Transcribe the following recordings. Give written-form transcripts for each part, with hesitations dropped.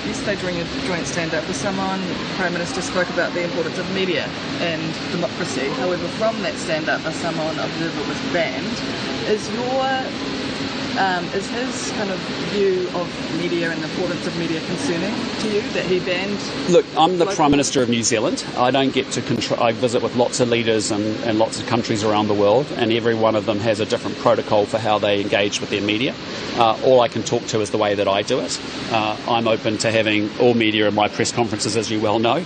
Yesterday during a joint stand-up, the Samoan Prime Minister spoke about the importance of media and democracy. However, from that stand-up, a Samoan Observer was banned. Is his kind of view of media and the importance of media concerning to you, that he banned? Look, I'm the Prime Minister of New Zealand. I don't get to control. I visit with lots of leaders and lots of countries around the world, and every one of them has a different protocol for how they engage with their media. All I can talk to is the way that I do it. I'm open to having all media in my press conferences, as you well know.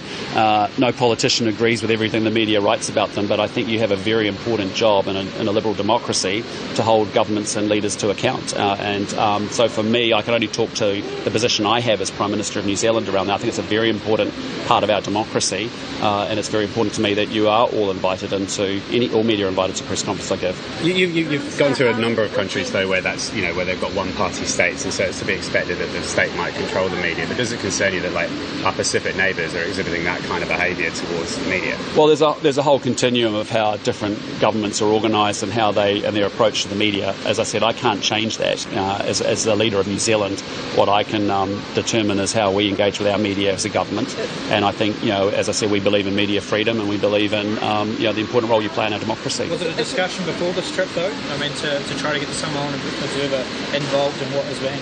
No politician agrees with everything the media writes about them, but I think you have a very important job in a liberal democracy to hold governments and leaders to account. So for me, I can only talk to the position I have as Prime Minister of New Zealand around that. I think it's a very important part of our democracy, and it's very important to me that you are all invited all media invited to press conferences I give. You've gone to a number of countries though where that's where they've got one-party states, and so it's to be expected that the state might control the media. But does it concern you that our Pacific neighbours are exhibiting that kind of behaviour towards the media? Well, there's a whole continuum of how different governments are organised and how and their approach to the media. As I said, I can't change that. As the leader of New Zealand, what I can determine is how we engage with our media as a government. And I think, as I said, we believe in media freedom, and we believe in the important role you play in our democracy. Was it a discussion before this trip, though? I mean, to try to get the Samoan Observer involved in what has been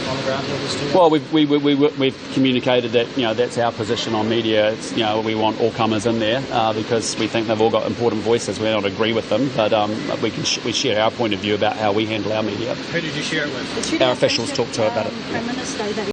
on the ground with this too? Well, we've communicated that that's our position on media. It's, we want all comers in there because we think they've all got important voices. We don't agree with them, but we share our point of view about how we handle our media. Who did you share it with? Our officials talked to about it.